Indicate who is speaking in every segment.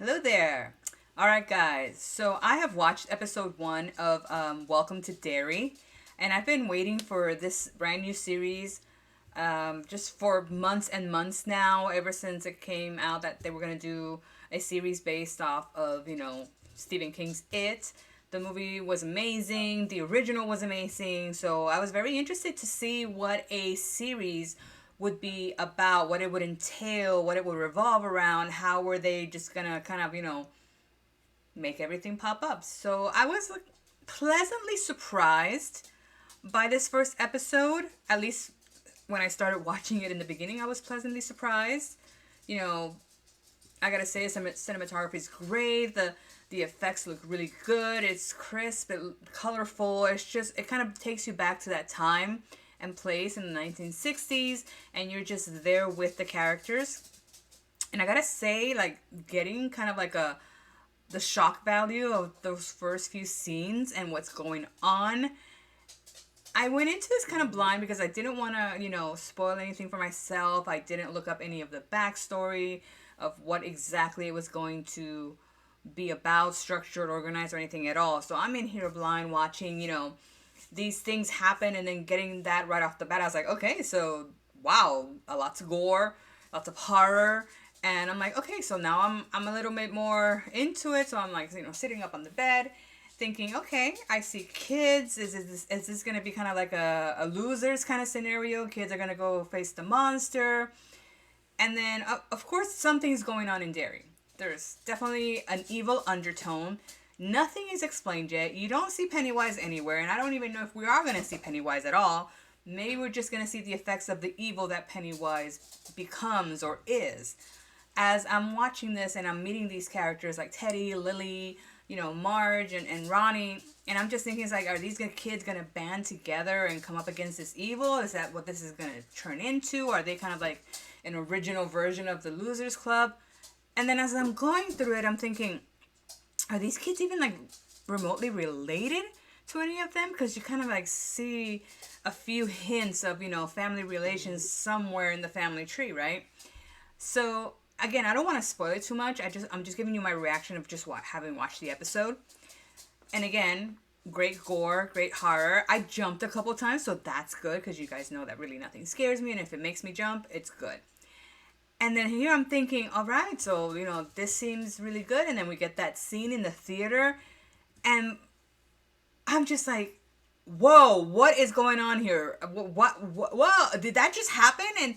Speaker 1: Hello there. All right, guys. So I have watched episode one of Welcome to Derry, and I've been waiting for this brand new series just for months and months now, ever since it came out that they were going to do a series based off of, Stephen King's It. The movie was amazing, the original was amazing, so I was very interested to see what a series would be about, what it would entail, what it would revolve around, how were they just gonna kind of, make everything pop up. So I was like, pleasantly surprised by this first episode. At least when I started watching it in the beginning, I was pleasantly surprised. You know, I gotta say, cinematography is great. The effects look really good. It's crisp, colorful. It kind of takes you back to that time and place in the 1960s, and you're just there with the characters. And I gotta say, like, getting kind of like the shock value of those first few scenes and what's going on. I went into this kind of blind because I didn't want to, spoil anything for myself. I didn't look up any of the backstory of what exactly it was going to be about, structured, organized, or anything at all. So I'm in here blind watching, these things happen and then getting that right off the bat. I was like, okay, so wow, a lots of gore, lots of horror. And I'm like, okay, so now I'm a little bit more into it. So I'm like, sitting up on the bed thinking, okay, I see kids. Is this going to be kind of like a losers kind of scenario? Kids are going to go face the monster. And then, of course, something's going on in Derry. There's definitely an evil undertone. Nothing is explained yet. You don't see Pennywise anywhere, and I don't even know if we are going to see Pennywise at all. Maybe we're just going to see the effects of the evil that Pennywise becomes or is. As I'm watching this and I'm meeting these characters like Teddy, Lily, Marge and Ronnie, and I'm just thinking, it's like, are these kids going to band together and come up against this evil? Is that what this is going to turn into? Are they kind of like an original version of the Losers Club? And then as I'm going through it, I'm thinking, are these kids even like remotely related to any of them? Because you kind of like see a few hints of, family relations somewhere in the family tree, right? So again, I don't want to spoil it too much. I'm just giving you my reaction of just having watched the episode. And again, great gore, great horror. I jumped a couple times, so that's good because you guys know that really nothing scares me, and if it makes me jump, it's good. And then here I'm thinking, all right, so, this seems really good. And then we get that scene in the theater. And I'm just like, whoa, what is going on here? Whoa, did that just happen? And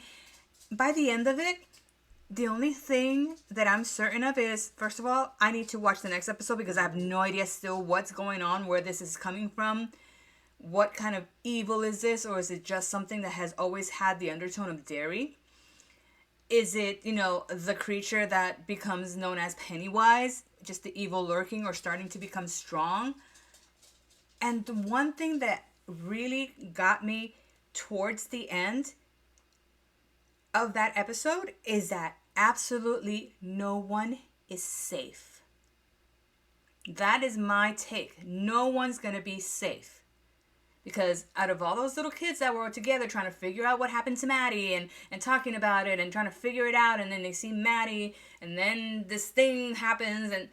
Speaker 1: by the end of it, the only thing that I'm certain of is, first of all, I need to watch the next episode because I have no idea still what's going on, where this is coming from. What kind of evil is this? Or is it just something that has always had the undertone of Derry? Is it, the creature that becomes known as Pennywise, just the evil lurking or starting to become strong? And the one thing that really got me towards the end of that episode is that absolutely no one is safe. That is my take. No one's going to be safe. Because out of all those little kids that were together trying to figure out what happened to Maddie and talking about it and trying to figure it out, and then they see Maddie, and then this thing happens, and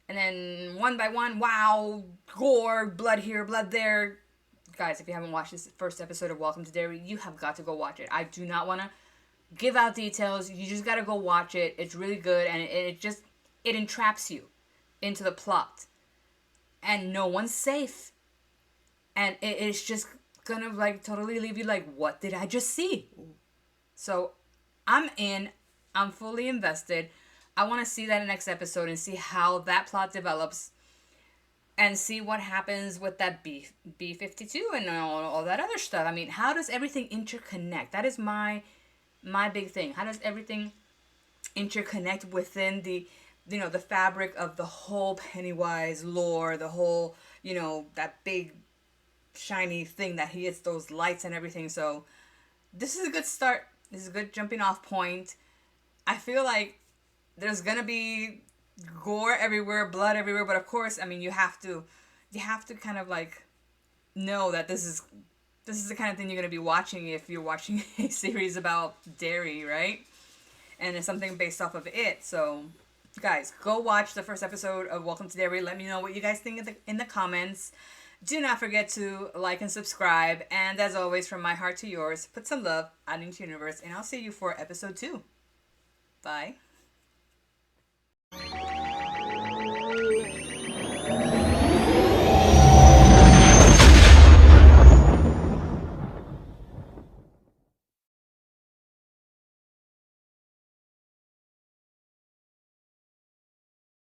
Speaker 1: then one by one, wow, gore, blood here, blood there. Guys, if you haven't watched this first episode of Welcome to Derry, you have got to go watch it. I do not want to give out details. You just got to go watch it. It's really good, and it entraps you into the plot. And no one's safe. And it's just gonna like totally leave you like, what did I just see? So I'm in. I'm fully invested. I want to see that next episode and see how that plot develops and see what happens with that B-52 and all that other stuff. I mean, how does everything interconnect? That is my big thing. How does everything interconnect within the fabric of the whole Pennywise lore, the whole, that big shiny thing that he hits those lights and everything. So this is a good start. This is a good jumping off point. I feel like there's gonna be gore everywhere, blood everywhere, but of course, I mean, you have to kind of like know that this is the kind of thing you're gonna be watching if you're watching a series about Derry, right? And it's something based off of it. So Guys, go watch the first episode of Welcome to Derry. Let me know what you guys think in the comments. Do not forget to like and subscribe. And as always, from my heart to yours, put some love out into the universe. And I'll see you for episode 2. Bye.